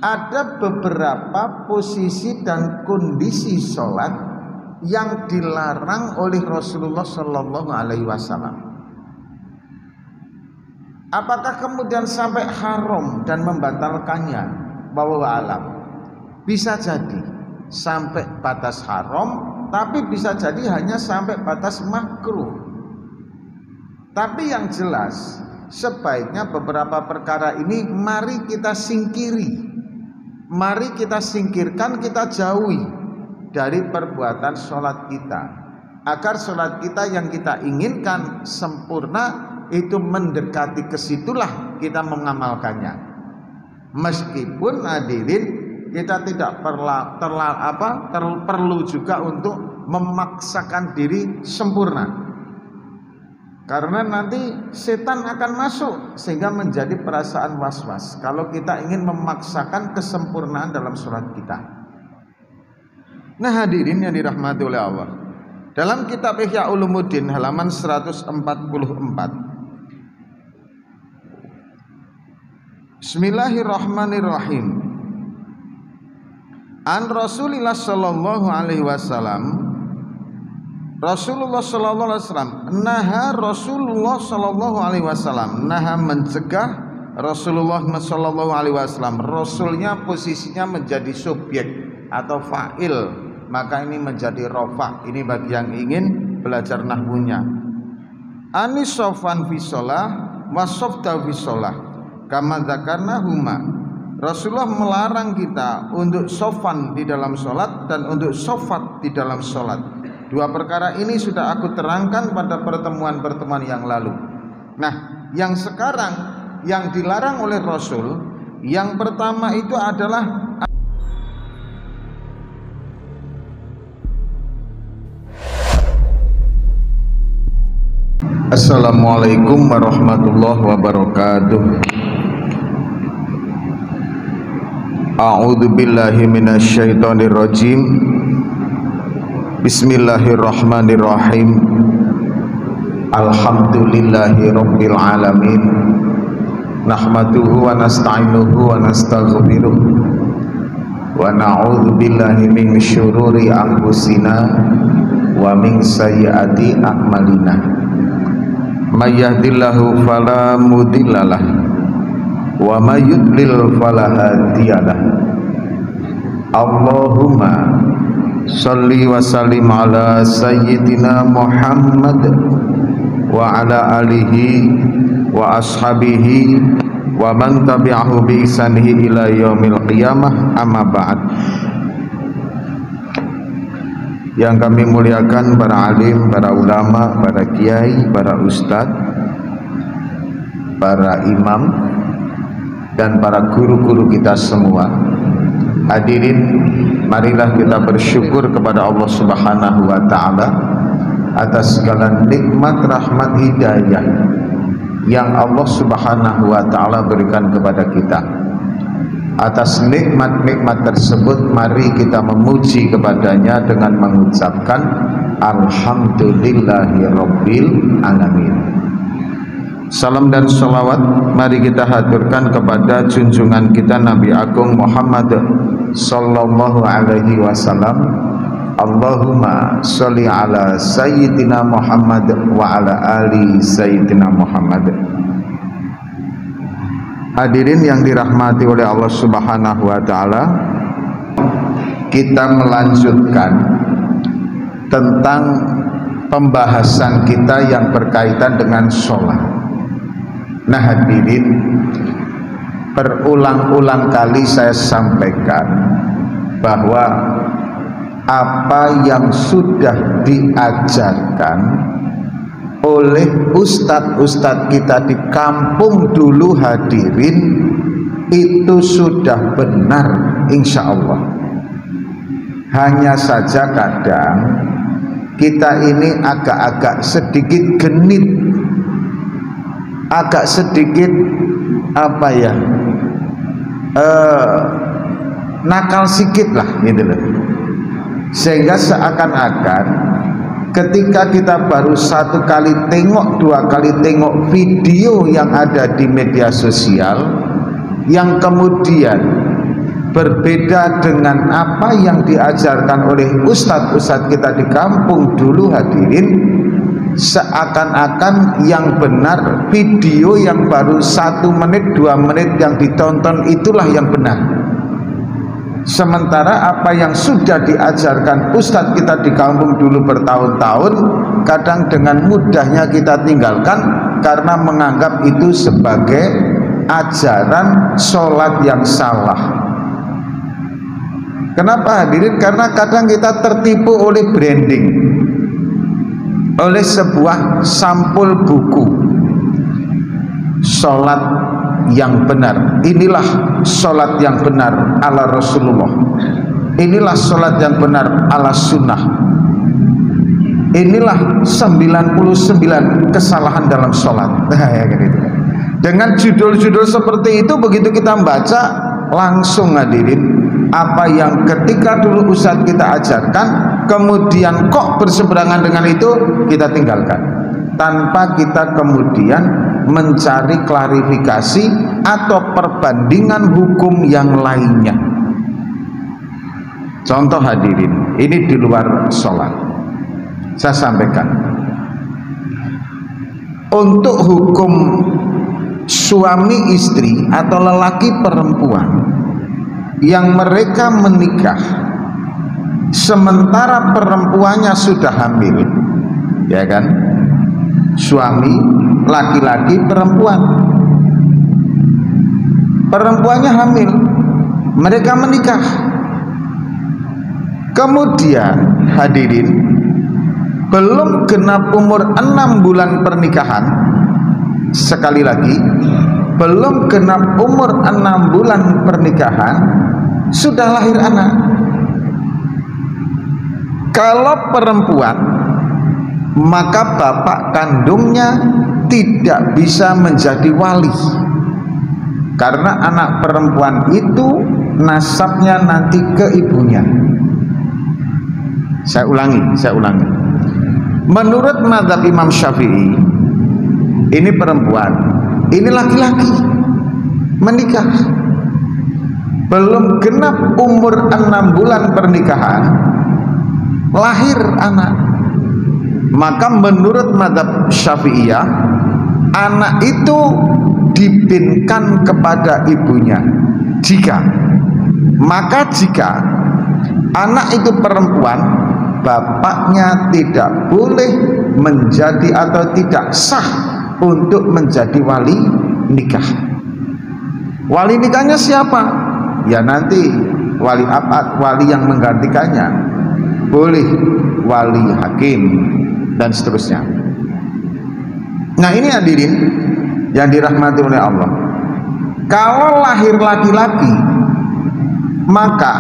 ada beberapa posisi dan kondisi sholat yang dilarang oleh Rasulullah Shallallahu Alaihi Wasallam. Apakah kemudian sampai haram dan membatalkannya? Wallahu alam. Bisa jadi sampai batas haram, tapi bisa jadi hanya sampai batas makruh. Tapi yang jelas, sebaiknya beberapa perkara ini mari kita singkiri, mari kita singkirkan, kita jauhi dari perbuatan sholat kita, agar sholat kita yang kita inginkan sempurna itu mendekati kesitulah kita mengamalkannya. Meskipun hadirin kita tidak perlu juga untuk memaksakan diri sempurna, karena nanti setan akan masuk sehingga menjadi perasaan was-was kalau kita ingin memaksakan kesempurnaan dalam sholat kita. Nah hadirin yang dirahmati oleh Allah, dalam kitab Ihya Ulumuddin halaman 144, Bismillahirrahmanirrahim. An Rasulillah sallallahu alaihi wasallam, Rasulullah sallallahu alaihi wasallam, Rasulullah sallallahu alaihi wasallam, mencegah Rasulullah sallallahu alaihi wasallam. Rasulnya posisinya menjadi subjek atau fa'il, maka ini menjadi rofa. Ini bagi yang ingin belajar nahwunya. Anis sofan fi sholah wa softa fi sholah kama dzakarna huma. Rasulullah melarang kita untuk sofan di dalam sholat dan untuk sofat di dalam sholat. Dua perkara ini sudah aku terangkan pada pertemuan-pertemuan yang lalu. Nah, yang sekarang yang dilarang oleh Rasul, yang pertama itu adalah Assalamualaikum warahmatullahi wabarakatuh. A'udzu billahi minasyaitonir rajim. Bismillahirrahmanirrahim. Alhamdulillahi rabbil alamin. Nahmaduhu wa nasta'inuhu wa nastaghfiruh. Wa na'udzu billahi min syururi anfusina wa min sayyiati a'malina. May yahdihillahu fala mudhillalah wa may yudlil fala hadiyalah. Allahumma shalli wa sallim ala sayyidina Muhammad wa ala alihi wa ashabihi wa man tabi'ahu bi ihsanihi ila yaumil qiyamah, amma ba'd. Yang kami muliakan para alim, para ulama, para kiai, para ustadz, para imam, dan para guru-guru kita semua. Hadirin, marilah kita bersyukur kepada Allah Subhanahu wa Ta'ala atas segala nikmat, rahmat, hidayah yang Allah Subhanahu wa Ta'ala berikan kepada kita. Atas nikmat-nikmat tersebut mari kita memuji kepadanya dengan mengucapkan Alhamdulillahirabbil alamin. Salam dan salawat mari kita haturkan kepada junjungan kita Nabi Agung Muhammad sallallahu alaihi wasallam. Allahumma sholli ala sayyidina Muhammad wa ala ali sayyidina Muhammad. Hadirin yang dirahmati oleh Allah Subhanahu wa Ta'ala, kita melanjutkan tentang pembahasan kita yang berkaitan dengan sholat. Nah hadirin, berulang-ulang kali saya sampaikan bahwa apa yang sudah diajarkan oleh ustadz-ustadz kita di kampung dulu hadirin itu sudah benar insya Allah. Hanya saja kadang kita ini agak-agak sedikit genit, agak sedikit apa ya, nakal sikit lah gitu loh, sehingga seakan-akan ketika kita baru satu kali tengok, dua kali tengok video yang ada di media sosial, yang kemudian berbeda dengan apa yang diajarkan oleh ustadz-ustadz kita di kampung dulu, hadirin, seakan-akan yang benar video yang baru 1 menit 2 menit yang ditonton itulah yang benar, sementara apa yang sudah diajarkan ustadz kita di kampung dulu bertahun-tahun kadang dengan mudahnya kita tinggalkan karena menganggap itu sebagai ajaran sholat yang salah. Kenapa, hadirin? Karena kadang kita tertipu oleh branding, oleh sebuah sampul buku sholat yang benar. Inilah sholat yang benar ala Rasulullah, inilah sholat yang benar ala sunnah, inilah 99 kesalahan dalam sholat. Dengan judul-judul seperti itu, begitu kita membaca langsung, hadirin, apa yang ketika dulu ustadz kita ajarkan kemudian kok berseberangan dengan itu, kita tinggalkan tanpa kita kemudian mencari klarifikasi atau perbandingan hukum yang lainnya. Contoh, hadirin, ini di luar sholat saya sampaikan, untuk hukum suami istri atau lelaki perempuan yang mereka menikah sementara perempuannya sudah hamil, ya kan, suami laki-laki, perempuannya hamil, mereka menikah, kemudian, hadirin, belum genap umur 6 bulan pernikahan, sekali lagi, belum genap umur 6 bulan pernikahan sudah lahir anak. Kalau perempuan, maka bapak kandungnya tidak bisa menjadi wali, karena anak perempuan itu nasabnya nanti ke ibunya. Saya ulangi. Menurut mazhab Imam Syafi'i, ini perempuan, ini laki-laki menikah, belum genap umur 6 bulan pernikahan, lahir anak, maka menurut mazhab Syafi'iyah, anak itu dibinkan kepada ibunya jika anak itu perempuan, bapaknya tidak boleh menjadi atau tidak sah untuk menjadi wali nikah. Wali nikahnya siapa? Ya nanti wali apa? Wali yang menggantikannya, boleh wali hakim dan seterusnya. Nah, ini hadirin yang dirahmati oleh Allah, kalau lahir laki-laki, maka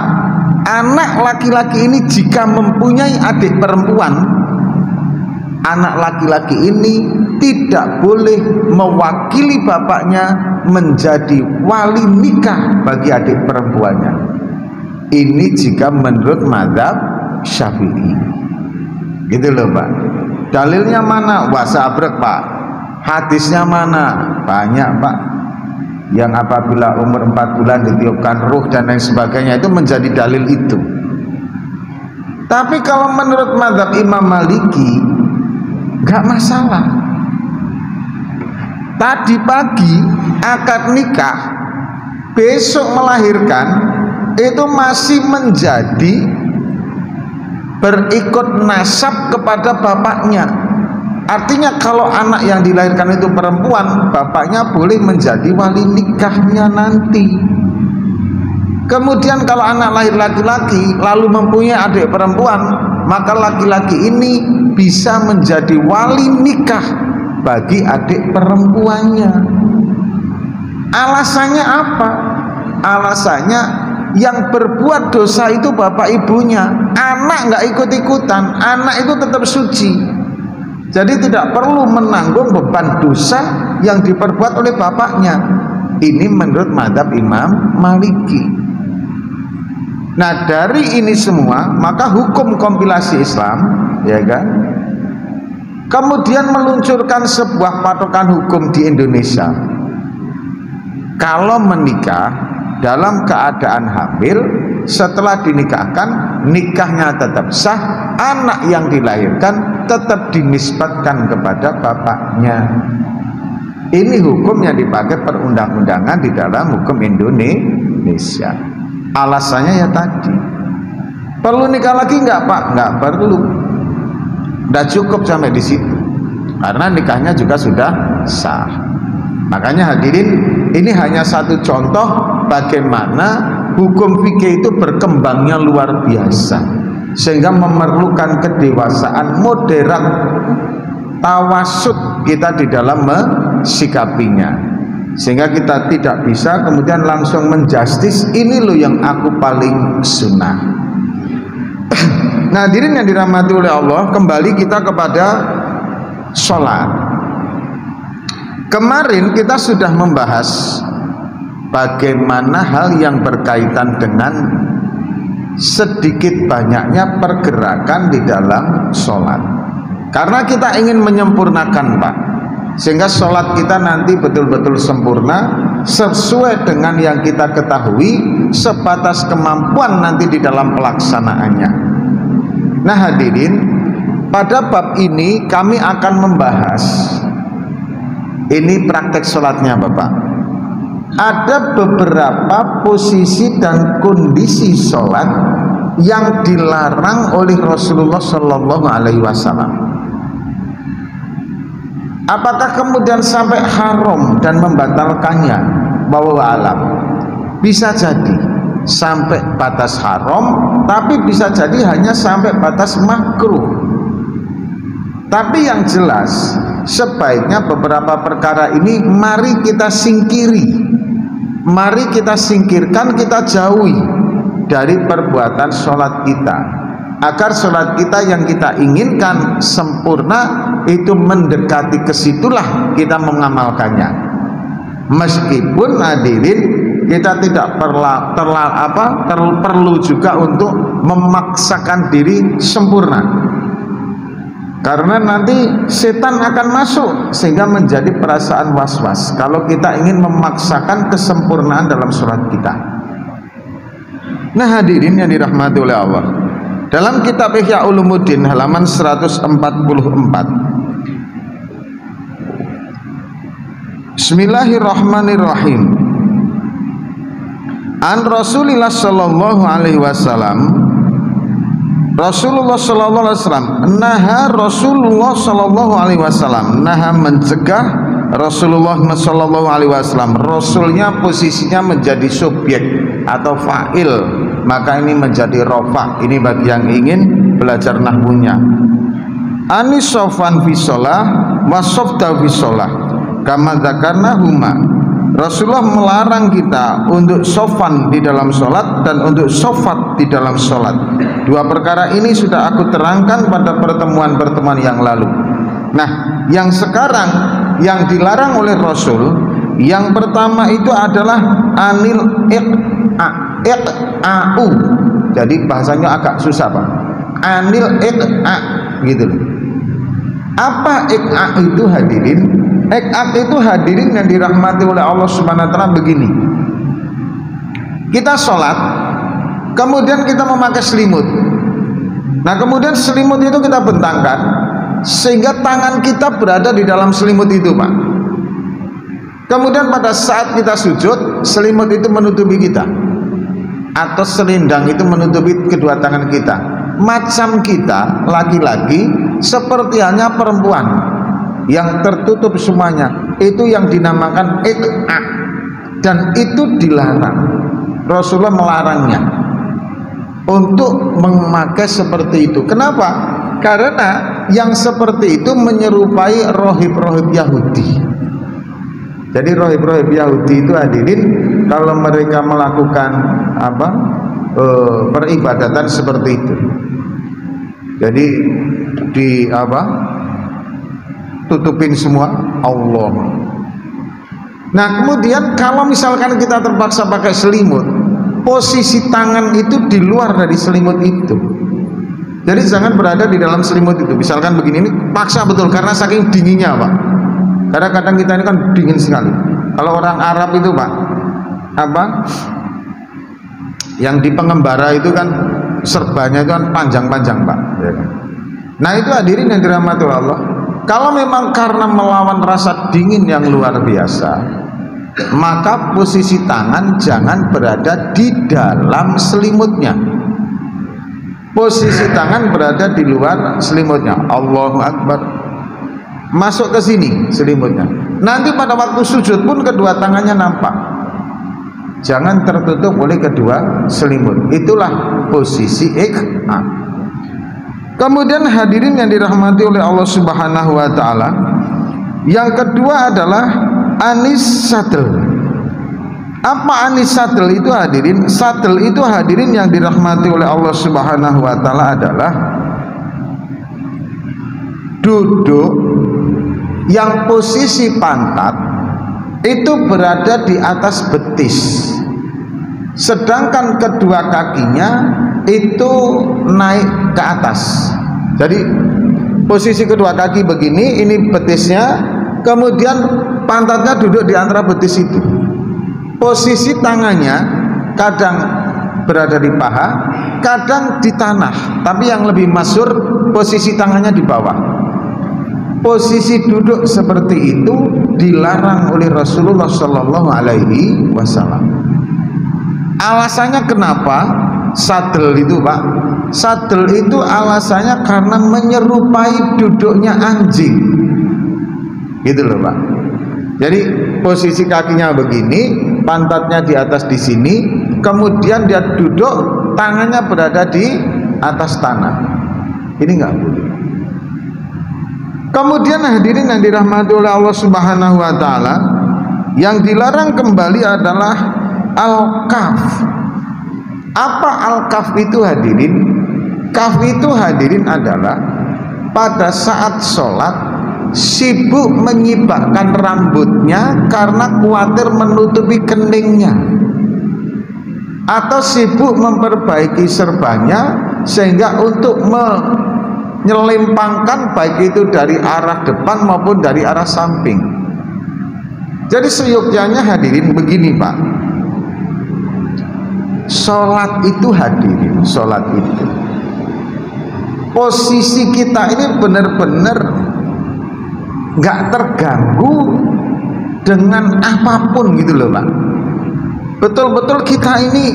anak laki-laki ini jika mempunyai adik perempuan, anak laki-laki ini tidak boleh mewakili bapaknya menjadi wali nikah bagi adik perempuannya. Ini jika menurut mazhab Syafi'i, gitu loh Pak. Dalilnya mana? Wah, sabrek Pak. Hadisnya mana? Banyak Pak. Yang apabila umur 4 bulan ditiupkan ruh dan lain sebagainya, itu menjadi dalil itu. Tapi kalau menurut mazhab Imam Maliki, nggak masalah. Tadi pagi akad nikah, besok melahirkan, itu masih menjadi berikut nasab kepada bapaknya. Artinya kalau anak yang dilahirkan itu perempuan, bapaknya boleh menjadi wali nikahnya nanti. Kemudian kalau anak lahir laki-laki lalu mempunyai adik perempuan, maka laki-laki ini bisa menjadi wali nikah bagi adik perempuannya. Alasannya apa? Alasannya yang berbuat dosa itu bapak ibunya, anak nggak ikut-ikutan, anak itu tetap suci. Jadi tidak perlu menanggung beban dosa yang diperbuat oleh bapaknya. Ini menurut mazhab Imam Maliki. Nah, dari ini semua maka hukum kompilasi Islam, ya kan, kemudian meluncurkan sebuah patokan hukum di Indonesia. Kalau menikah dalam keadaan hamil, setelah dinikahkan, nikahnya tetap sah, anak yang dilahirkan tetap dinisbatkan kepada bapaknya. Ini hukum yang dipakai perundang-undangan di dalam hukum Indonesia. Alasannya ya tadi, perlu nikah lagi nggak Pak? Nggak perlu, udah cukup sampai di situ, karena nikahnya juga sudah sah. Makanya hadirin, ini hanya satu contoh bagaimana hukum fikih itu berkembangnya luar biasa, sehingga memerlukan kedewasaan moderat, tawasud kita di dalam mensikapinya, sehingga kita tidak bisa kemudian langsung menjustis ini loh yang aku paling sunnah. Nah, hadirin yang dirahmati oleh Allah, kembali kita kepada sholat. Kemarin kita sudah membahas bagaimana hal yang berkaitan dengan sedikit banyaknya pergerakan di dalam sholat, karena kita ingin menyempurnakan Pak, sehingga sholat kita nanti betul-betul sempurna sesuai dengan yang kita ketahui, sebatas kemampuan nanti di dalam pelaksanaannya. Nah hadirin, pada bab ini kami akan membahas, ini praktek sholatnya Bapak, ada beberapa posisi dan kondisi sholat yang dilarang oleh Rasulullah Shallallahu Alaihi Wasallam. Apakah kemudian sampai haram dan membatalkannya? Wallahu alam. Bisa jadi sampai batas haram, tapi bisa jadi hanya sampai batas makruh. Tapi yang jelas, sebaiknya beberapa perkara ini mari kita singkiri, mari kita singkirkan, kita jauhi dari perbuatan sholat kita, agar sholat kita yang kita inginkan sempurna itu mendekati kesitulah kita mengamalkannya. Meskipun hadirin, kita tidak perlu juga untuk memaksakan diri sempurna, karena nanti setan akan masuk sehingga menjadi perasaan was-was kalau kita ingin memaksakan kesempurnaan dalam sholat kita. Nah hadirin yang dirahmati oleh Allah, dalam kitab Ihya Ulumuddin halaman 144, Bismillahirrahmanirrahim. An Rasulillah sallallahu alaihi wasallam, Rasulullah sallallahu alaihi wasallam, naha Rasulullah sallallahu alaihi wasallam, naha mencegah Rasulullah sallallahu alaihi wasallam. Rasulnya posisinya menjadi subjek atau fa'il, maka ini menjadi rofa. Ini bagi yang ingin belajar nahwunya. Anis sofan fi sholah wa softa fi sholah kama dzakarna huma. Rasulullah melarang kita untuk sofan di dalam sholat dan untuk sofat di dalam sholat. Dua perkara ini sudah aku terangkan pada pertemuan-pertemuan yang lalu. Nah, yang sekarang yang dilarang oleh Rasul, yang pertama itu adalah anil iq'a'u. Jadi bahasanya agak susah Pak. Anil iq'a' gitu loh. Apa iq'a' itu hadirin? Iq'a' itu hadirin yang dirahmati oleh Allah Subhanahu wa taala begini. Kita sholat, kemudian kita memakai selimut. Nah, kemudian selimut itu kita bentangkan sehingga tangan kita berada di dalam selimut itu, Pak. Kemudian pada saat kita sujud, selimut itu menutupi kita, atau selindang itu menutupi kedua tangan kita. Macam kita laki-laki seperti halnya perempuan yang tertutup semuanya, itu yang dinamakan iq'a', dan itu dilarang. Rasulullah melarangnya untuk memakai seperti itu. Kenapa? Karena yang seperti itu menyerupai rohib-rohib Yahudi. Jadi rohib-rohib Yahudi itu hadirin, kalau mereka melakukan peribadatan seperti itu, jadi tutupin semua Allah. Nah, kemudian kalau misalkan kita terpaksa pakai selimut, posisi tangan itu di luar dari selimut itu. Jadi jangan berada di dalam selimut itu. Misalkan begini, ini paksa betul karena saking dinginnya, Pak. Karena kadang kita ini kan dingin sekali. Kalau orang Arab itu, Pak, Yang di pengembara itu kan serbanya itu kan panjang-panjang Pak, ya kan? Nah itu hadirin yang dirahmati Allah, kalau memang karena melawan rasa dingin yang luar biasa, maka posisi tangan jangan berada di dalam selimutnya. Posisi tangan berada di luar selimutnya. Allahu Akbar. Masuk ke sini selimutnya. Nanti pada waktu sujud pun kedua tangannya nampak. Jangan tertutup oleh kedua selimut. Itulah posisi ikhram. Kemudian hadirin yang dirahmati oleh Allah Subhanahu wa taala, yang kedua adalah anis sadl. Apa anis sadl itu hadirin? Sadl itu hadirin yang dirahmati oleh Allah Subhanahu wa taala adalah duduk yang posisi pantat itu berada di atas betis, sedangkan kedua kakinya itu naik ke atas. Jadi posisi kedua kaki begini, ini betisnya, kemudian pantatnya duduk di antara betis itu. Posisi tangannya kadang berada di paha, kadang di tanah, tapi yang lebih masyhur posisi tangannya di bawah. Posisi duduk seperti itu dilarang oleh Rasulullah Shallallahu Alaihi Wasallam. Alasannya kenapa? Sadel itu Pak, sadel itu alasannya karena menyerupai duduknya anjing, gitu loh Pak. Jadi posisi kakinya begini, pantatnya di atas di sini, kemudian dia duduk, tangannya berada di atas tanah. Ini nggak boleh. Kemudian hadirin yang dirahmati oleh Allah Subhanahu wa taala, yang dilarang kembali adalah al-kaf. Apa al-kaf itu hadirin? Kaf itu hadirin adalah pada saat sholat sibuk menyibakkan rambutnya karena khawatir menutupi keningnya, atau sibuk memperbaiki serbanya sehingga untuk menyelempangkan baik itu dari arah depan maupun dari arah samping. Jadi seyogyanya hadirin begini Pak, sholat itu hadirin, sholat itu posisi kita ini benar-benar nggak terganggu dengan apapun gitu loh Pak. Betul-betul kita ini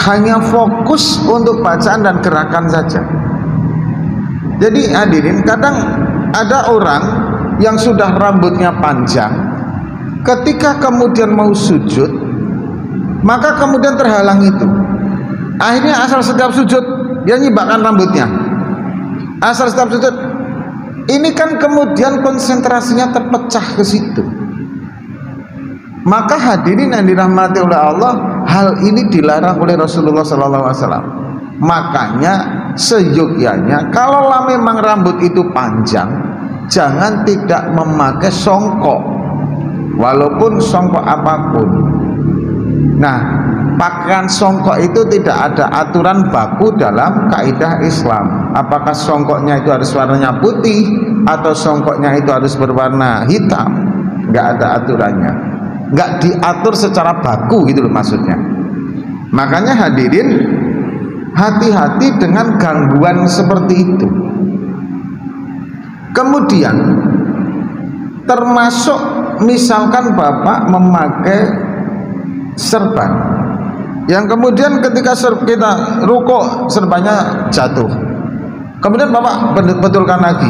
hanya fokus untuk bacaan dan gerakan saja. Jadi hadirin, kadang ada orang yang sudah rambutnya panjang, ketika kemudian mau sujud, maka kemudian terhalang itu. Akhirnya asal setiap sujud dia nyibakkan rambutnya. Asal setiap sujud, ini kan kemudian konsentrasinya terpecah ke situ. Maka hadirin yang dirahmati oleh Allah, hal ini dilarang oleh Rasulullah SAW. Makanya seyogyanya, kalaulah memang rambut itu panjang, jangan tidak memakai songkok, walaupun songkok apapun. Nah, pakaian songkok itu tidak ada aturan baku dalam kaidah Islam. Apakah songkoknya itu harus warnanya putih atau songkoknya itu harus berwarna hitam? Nggak ada aturannya, nggak diatur secara baku gitu loh maksudnya. Makanya hadirin, hati-hati dengan gangguan seperti itu. Kemudian termasuk misalkan Bapak memakai serban yang kemudian ketika kita rukuk serbannya jatuh, kemudian Bapak betulkan lagi,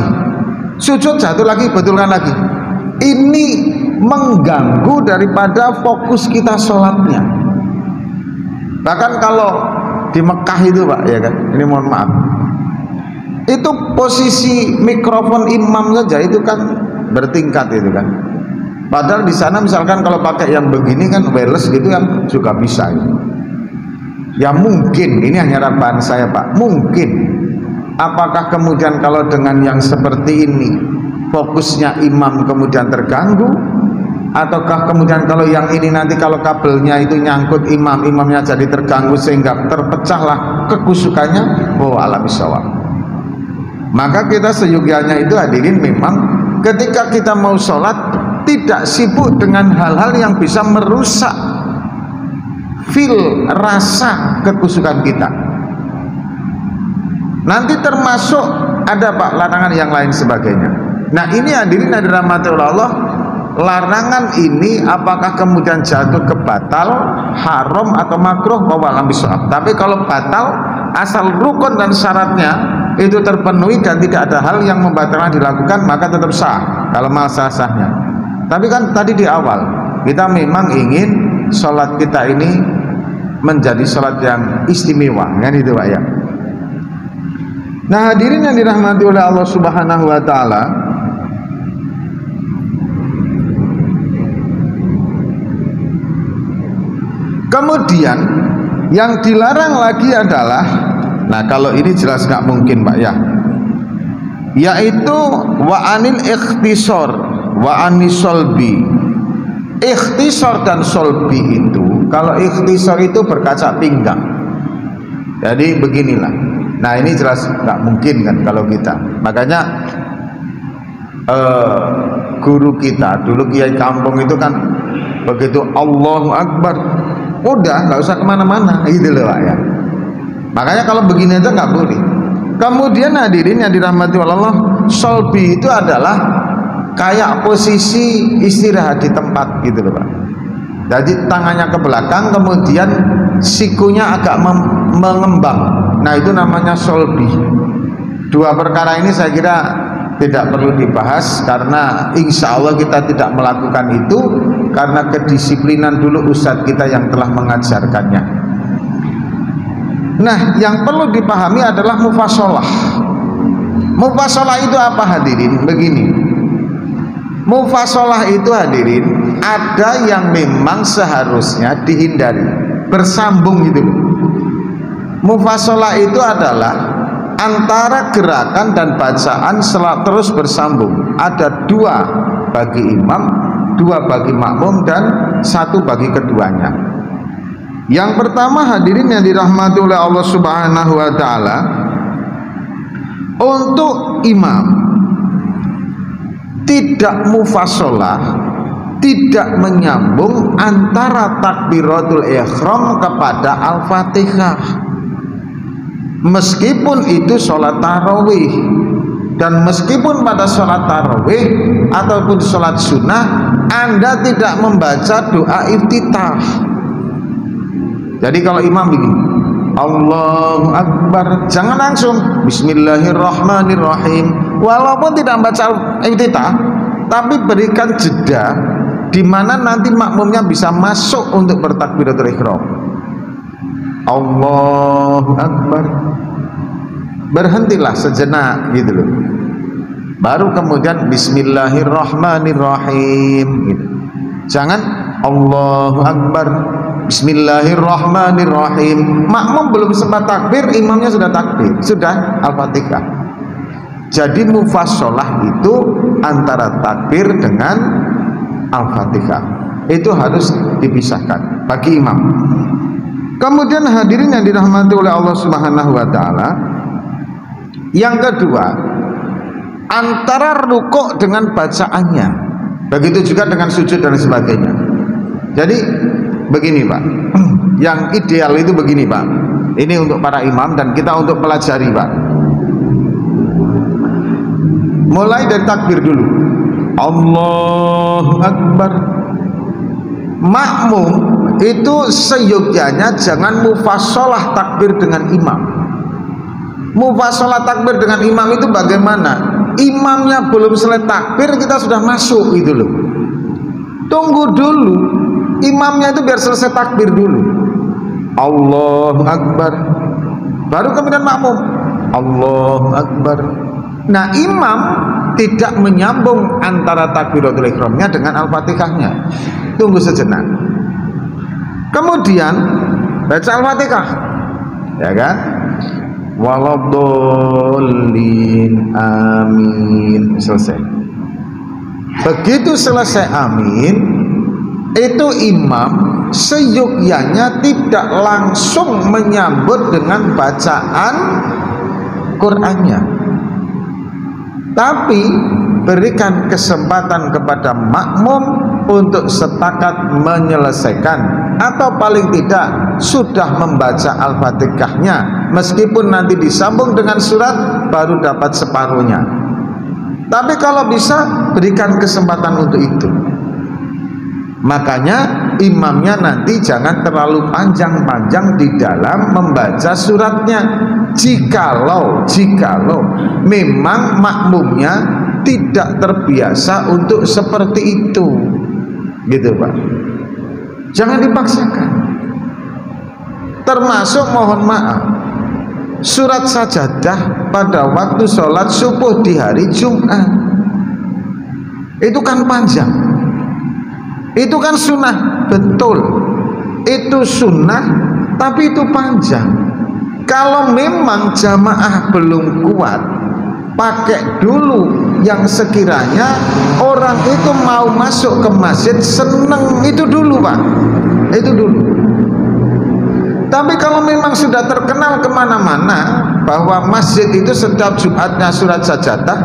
sujud jatuh lagi, betulkan lagi. Ini mengganggu daripada fokus kita sholatnya. Bahkan kalau di Mekah itu Pak, ya kan, ini mohon maaf, itu posisi mikrofon imam saja itu kan bertingkat itu kan. Padahal di sana misalkan kalau pakai yang begini kan wireless gitu kan juga bisa ya. Ya mungkin, ini hanya harapan saya Pak, mungkin apakah kemudian kalau dengan yang seperti ini fokusnya imam kemudian terganggu, ataukah kemudian kalau yang ini nanti kalau kabelnya itu nyangkut imamnya jadi terganggu sehingga terpecahlah kekusukannya. Oh alam bisawab. Maka kita seyogyanya itu hadirin memang ketika kita mau sholat tidak sibuk dengan hal-hal yang bisa merusak feel rasa kekusukan kita. Nanti termasuk ada Pak larangan yang lain sebagainya. Nah ini hadirin yang dirahmati oleh Allah, larangan ini apakah kemudian jatuh ke batal, haram atau makruh, wallahualam bishawab. Tapi kalau batal asal rukun dan syaratnya itu terpenuhi dan tidak ada hal yang membatalkan dilakukan, maka tetap sah kalau masalah sahnya. Tapi kan tadi di awal kita memang ingin sholat kita ini menjadi sholat yang istimewa, kan itu Pak ya. Nah hadirin yang dirahmati oleh Allah Subhanahu wa taala, kemudian yang dilarang lagi adalah, nah kalau ini jelas nggak mungkin Pak ya, yaitu wa anil ikhtisor wa anisolbi. Ikhtisor dan solbi itu, kalau ikhtisor itu berkaca pinggang, jadi beginilah. Nah ini jelas nggak mungkin kan kalau kita. Makanya guru kita dulu kiai kampung itu kan begitu Allahu Akbar udah nggak usah kemana-mana gitu loh Pak ya. Makanya kalau begini aja nggak boleh. Kemudian hadirin yang dirahmati Allah, solbi itu adalah kayak posisi istirahat di tempat gitu loh Pak. Jadi tangannya ke belakang, kemudian sikunya agak mengembang. Nah itu namanya solbi. Dua perkara ini saya kira tidak perlu dibahas, karena insya Allah kita tidak melakukan itu karena kedisiplinan dulu ustadz kita yang telah mengajarkannya. Nah yang perlu dipahami adalah mufasolah. Mufasolah itu apa hadirin? Begini, mufasolah itu hadirin, ada yang memang seharusnya dihindari, bersambung gitu. Mufasolah itu adalah antara gerakan dan bacaan terus bersambung. Ada dua bagi imam, dua bagi makmum, dan satu bagi keduanya. Yang pertama hadirin yang dirahmati oleh Allah Subhanahu wa taala, untuk imam tidak mufasolah, tidak menyambung antara takbiratul ihram kepada al-fatihah. Meskipun itu sholat tarawih, dan meskipun pada sholat tarawih ataupun sholat sunnah Anda tidak membaca doa iftitah. Jadi kalau imam begini Allahu Akbar, jangan langsung Bismillahirrahmanirrahim, walaupun tidak membaca iftitah, tapi berikan jeda di mana nanti makmumnya bisa masuk untuk bertakbiratul ihram. Allahu Akbar, berhentilah sejenak gitu loh, baru kemudian Bismillahirrahmanirrahim gitu. Jangan Allahu Akbar Bismillahirrahmanirrahim, makmum belum sempat takbir, imamnya sudah takbir, sudah al-fatihah. Jadi mufasolah itu antara takbir dengan al-fatihah, itu harus dipisahkan bagi imam. Kemudian hadirin yang dirahmati oleh Allah Subhanahu wa taala, yang kedua, antara rukuk dengan bacaannya, begitu juga dengan sujud dan sebagainya. Jadi begini Pak, yang ideal itu begini Pak, ini untuk para imam dan kita untuk pelajari Pak. Mulai dari takbir dulu, Allahu Akbar. Makmum itu seyogyanya jangan mufasolah takbir dengan imam. Mufasolah takbir dengan imam itu bagaimana? Imamnya belum selesai takbir kita sudah masuk gitu loh. Tunggu dulu, imamnya itu biar selesai takbir dulu, Allahu Akbar, baru kemudian makmum Allahu Akbar. Nah imam tidak menyambung antara takbiratul ihramnya dengan al-fatihahnya. Tunggu sejenak, kemudian baca al-fatihah, ya kan, waladhdallin amin, selesai. Begitu selesai amin, itu imam seyogyanya tidak langsung menyambut dengan bacaan Qur'annya, tapi berikan kesempatan kepada makmum untuk sepakat menyelesaikan, atau paling tidak sudah membaca Al-Fatihahnya, meskipun nanti disambung dengan surat baru dapat separuhnya. Tapi kalau bisa, berikan kesempatan untuk itu. Makanya imamnya nanti jangan terlalu panjang-panjang di dalam membaca suratnya. Jikalau memang makmumnya tidak terbiasa untuk seperti itu, gitu Pak, jangan dipaksakan. Termasuk mohon maaf, surat sajadah pada waktu sholat subuh di hari Jumat itu kan panjang, itu kan sunnah, betul, itu sunnah, tapi itu panjang. Kalau memang jamaah belum kuat, pakai dulu yang sekiranya orang itu mau masuk ke masjid seneng, itu dulu Pak, itu dulu. Tapi kalau memang sudah terkenal kemana-mana bahwa masjid itu setiap Jumatnya surat sajadah,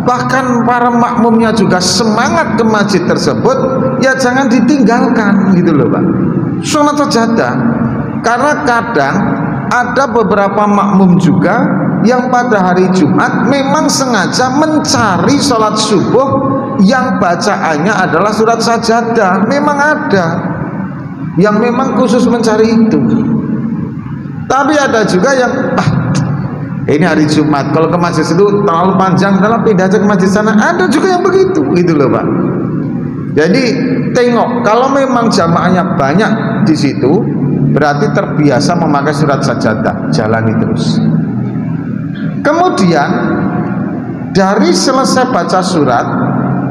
bahkan para makmumnya juga semangat ke masjid tersebut, ya jangan ditinggalkan gitu loh Pak, sholat sajadah. Karena kadang ada beberapa makmum juga yang pada hari Jumat memang sengaja mencari sholat subuh yang bacaannya adalah surat sajadah. Memang ada yang memang khusus mencari itu. Tapi ada juga yang ini hari Jumat, kalau ke masjid itu terlalu panjang, dalam pindah aja ke masjid sana. Ada juga yang begitu, gitu loh Pak. Jadi tengok, kalau memang jamaahnya banyak di situ, berarti terbiasa memakai surat sajadah, jalani terus. Kemudian dari selesai baca surat,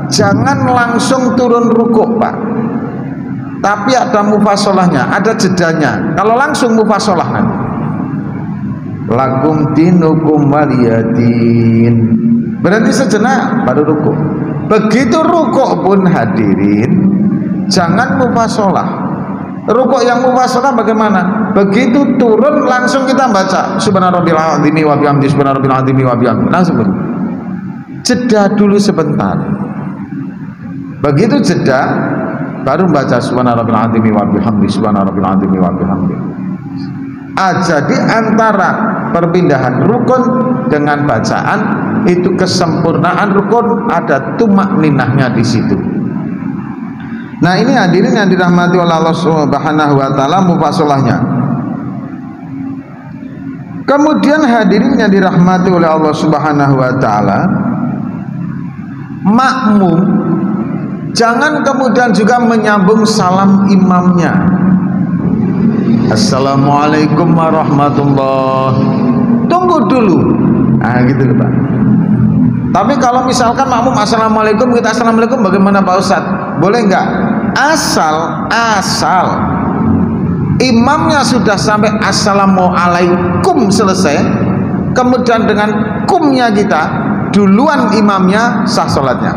jangan langsung turun rukuk Pak, tapi ada mufasholahnya, ada jedanya. Kalau langsung mufasolah nanti lakum dinukum waliyadin, berarti sejenak baru rukuk. Begitu rukuk pun hadirin, jangan mufasolah. Rukuk yang mufasalah bagaimana? Begitu turun langsung kita baca subhanarabbil azimi wa bihamdi, subhanarabbil azimi wa bihamdi, langsung. Jeda dulu sebentar. Begitu jeda baru baca subhanarabbil azimi wa bihamdi, subhanarabbil azimi wa bihamdi. Jadi antara perpindahan rukun dengan bacaan itu kesempurnaan rukun, ada tumakninahnya di situ. Nah ini hadirin yang dirahmati oleh Allah Subhanahu wa taala mufasholahnya. Kemudian hadirin yang dirahmati oleh Allah Subhanahu wa taala, makmum jangan kemudian juga menyambung salam imamnya. Assalamualaikum warahmatullahi. Tunggu dulu. Nah gitu loh Pak. Tapi kalau misalkan makmum assalamualaikum, kita assalamualaikum, bagaimana Pak Ustadz? Boleh enggak? Asal imamnya sudah sampai assalamualaikum selesai, kemudian dengan kumnya kita duluan imamnya, sah sholatnya.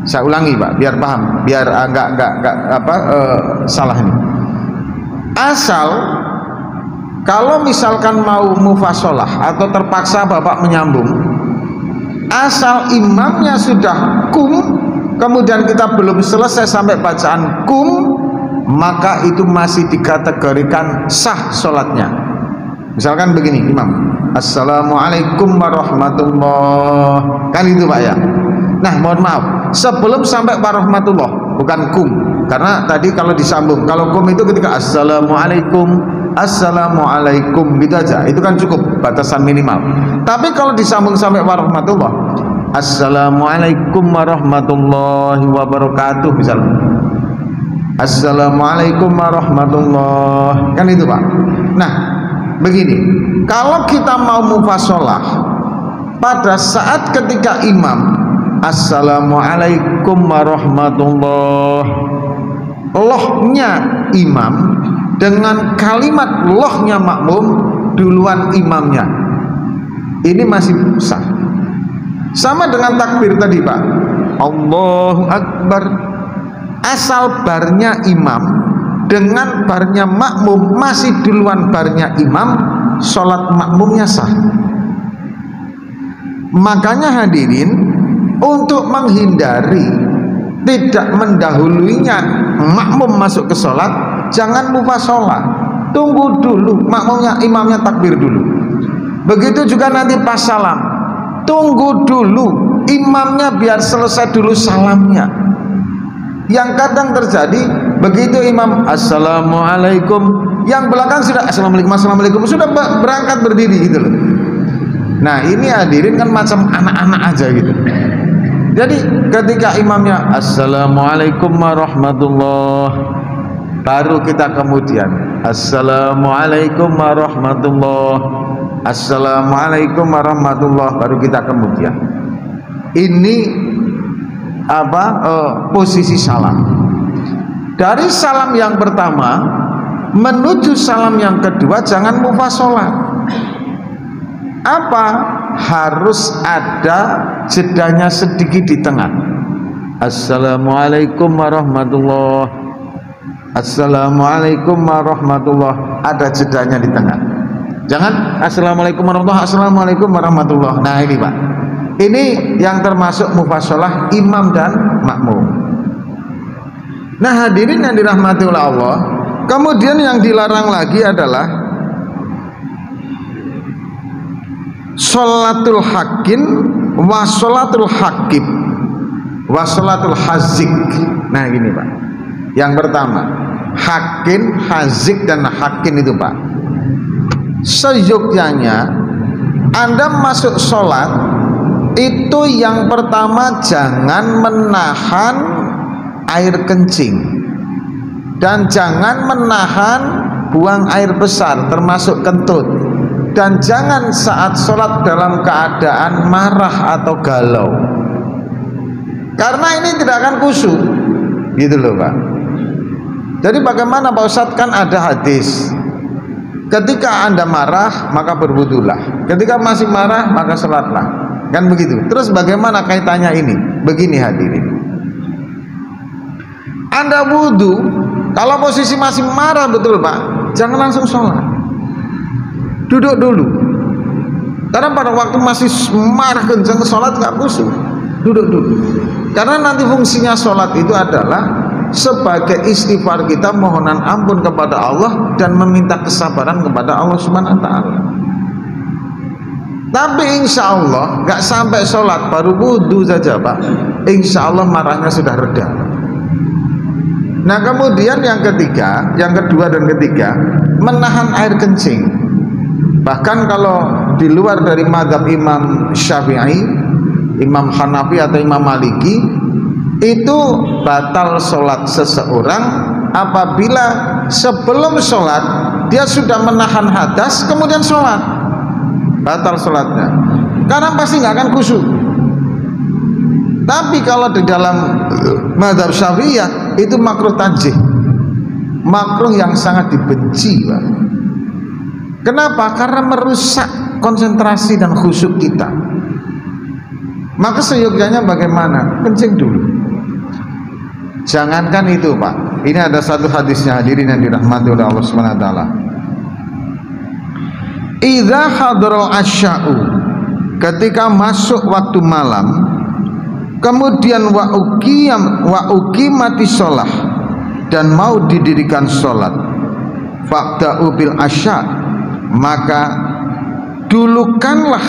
Saya ulangi Pak, biar paham, biar enggak salah ini. Asal kalau misalkan mau mufasolah atau terpaksa Bapak menyambung, asal imamnya sudah kum, kemudian kita belum selesai sampai bacaan kum, maka itu masih dikategorikan sah sholatnya. Misalkan begini, imam assalamualaikum warahmatullah, kan itu Pak ya. Nah mohon maaf, sebelum sampai warahmatullah, bukan kum, karena tadi kalau disambung, kalau kum itu ketika assalamualaikum gitu aja, itu kan cukup batasan minimal. Tapi kalau disambung sampai warahmatullah, assalamualaikum warahmatullahi wabarakatuh misalnya, assalamualaikum warahmatullahi, kan itu Pak. Nah begini, kalau kita mau mufasolah pada saat ketika imam assalamualaikum warahmatullahi, lohnya imam dengan kalimat lohnya makmum duluan imamnya, ini masih sah. Sama dengan takbir tadi Pak, Allahu Akbar, asal barnya imam dengan barnya makmum masih duluan barnya imam, sholat makmumnya sah. Makanya hadirin, untuk menghindari tidak mendahuluinya makmum masuk ke sholat, jangan mufasalah, tunggu dulu makmumnya, imamnya takbir dulu. Begitu juga nanti pas salam, tunggu dulu imamnya biar selesai dulu salamnya. Yang kadang terjadi begitu imam assalamualaikum, yang belakang sudah assalamualaikum sudah berangkat berdiri gitu loh. Nah ini hadirin kan macam anak-anak aja gitu. Jadi ketika imamnya assalamualaikum warahmatullahi, baru kita kemudian assalamualaikum warahmatullahi, assalamualaikum warahmatullahi, baru kita kemudian. Ini posisi salam. Dari salam yang pertama menuju salam yang kedua jangan mufasalah. Apa? Harus ada jedanya sedikit di tengah. Assalamualaikum warahmatullahi, assalamualaikum warahmatullahi, ada jedanya di tengah. Jangan assalamualaikum warahmatullahi, assalamualaikum warahmatullahi. Nah ini Pak, ini yang termasuk mufasalah imam dan makmum. Nah hadirin yang dirahmati oleh Allah, kemudian yang dilarang lagi adalah sholatul hakim wa sholatul hakib wa sholatul hazik. Nah gini Pak, yang pertama hakim, hazik dan hakim itu Pak, seyogyanya Anda masuk sholat itu yang pertama jangan menahan air kencing dan jangan menahan buang air besar termasuk kentut, dan jangan saat sholat dalam keadaan marah atau galau, karena ini tidak akan khusyuk gitu loh Pak. Jadi bagaimana Pak Ustadz, kan ada hadis ketika Anda marah maka berwudulah, ketika masih marah maka sholatlah, kan begitu. Terus bagaimana kaitannya ini? Begini hadirin, Anda wudhu kalau posisi masih marah, betul Pak, jangan langsung sholat, duduk dulu. Karena pada waktu masih marah kencang sholat nggak khusyuk, duduk dulu. Karena nanti fungsinya sholat itu adalah sebagai istighfar kita, mohonan ampun kepada Allah dan meminta kesabaran kepada Allah Subhanahu wa Ta'ala. Tapi insya Allah nggak sampai sholat baru wudhu saja Pak, insya Allah marahnya sudah reda. Nah kemudian yang ketiga, yang kedua dan ketiga, menahan air kencing. Bahkan kalau di luar dari mazhab Imam Syafi'i, Imam Hanafi atau Imam Maliki, itu batal sholat seseorang apabila sebelum sholat dia sudah menahan hadas kemudian sholat, batal sholatnya, karena pasti nggak akan khusyuk. Tapi kalau di dalam mazhab Syafi'iyah itu makruh tanjih, makruh yang sangat dibenci Pak. Kenapa? Karena merusak konsentrasi dan khusyuk kita. Maka seyogyanya bagaimana? Kencing dulu. Jangankan itu Pak, ini ada satu hadisnya hadirin yang dirahmati oleh Allah Subhanahu wa Ta'ala. Idza hadara asya'u, ketika masuk waktu malam, kemudian wa uqimati sholah, dan mau didirikan sholat, fabda'u bil asya', maka dulukanlah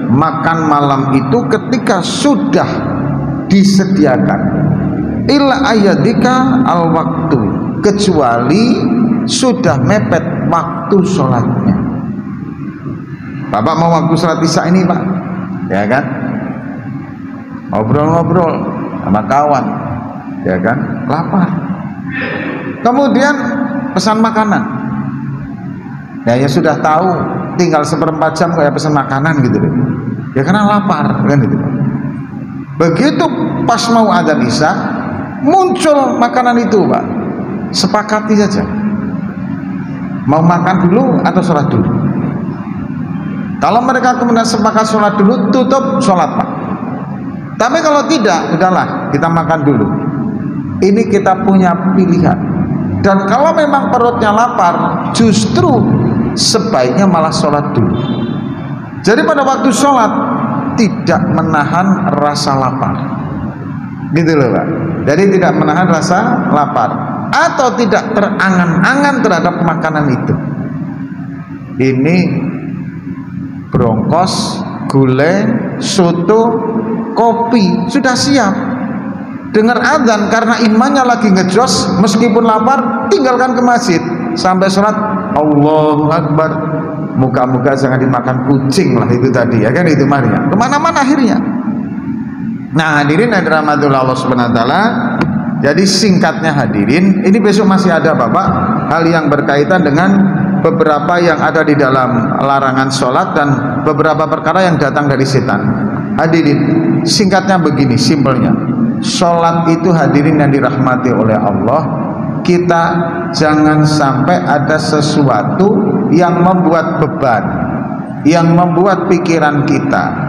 makan malam itu ketika sudah disediakan, illa ayadika al waktu, kecuali sudah mepet waktu sholatnya. Bapak mau waktu sholat isya ini Pak, ya kan, ngobrol-ngobrol sama kawan, ya kan, lapar, kemudian pesan makanan, ya sudah tahu tinggal seperempat jam kayak pesan makanan gitu deh, ya karena lapar kan gitu. Begitu pas mau adzan isya muncul makanan itu Pak, sepakati saja mau makan dulu atau sholat dulu. Kalau mereka kemudian sepakat sholat dulu, tutup sholat Pak. Tapi kalau tidak, udahlah kita makan dulu. Ini kita punya pilihan. Dan kalau memang perutnya lapar, justru sebaiknya malah sholat dulu. Jadi pada waktu sholat tidak menahan rasa lapar. Gitu loh Pak. Jadi tidak menahan rasa lapar atau tidak terangan-angan terhadap makanan itu. Ini brongkos, gulai, soto, kopi sudah siap. Dengar adzan karena imannya lagi ngejos, meskipun lapar tinggalkan ke masjid sampai sholat Allahu Akbar. Muka-muka jangan dimakan kucing lah itu tadi ya kan, itu marinya kemana-mana akhirnya. Nah hadirin yang dirahmati Allah Subhanahu wa taala, jadi singkatnya hadirin, ini besok masih ada Bapak hal yang berkaitan dengan beberapa yang ada di dalam larangan sholat dan beberapa perkara yang datang dari setan. Hadirin, singkatnya begini, simpelnya, sholat itu hadirin yang dirahmati oleh Allah, kita jangan sampai ada sesuatu yang membuat beban, yang membuat pikiran kita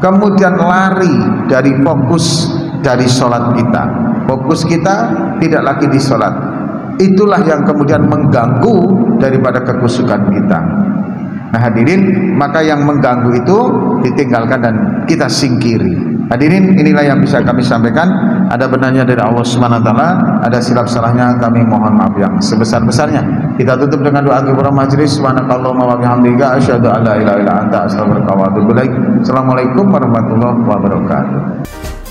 kemudian lari dari fokus dari sholat kita. Fokus kita tidak lagi di sholat, itulah yang kemudian mengganggu daripada kekusukan kita. Nah hadirin, maka yang mengganggu itu ditinggalkan dan kita singkiri. Hadirin, inilah yang bisa kami sampaikan. Ada benarnya dari Allah Subhanahu wa taala, ada silap salahnya kami mohon maaf yang sebesar-besarnya. Kita tutup dengan doa kifaratul majelis. Subhanakallahumma wa bihamdika asyhadu an la ilaha illa anta astaghfiruka wa atubu ilaik. Assalamualaikum warahmatullahi wabarakatuh.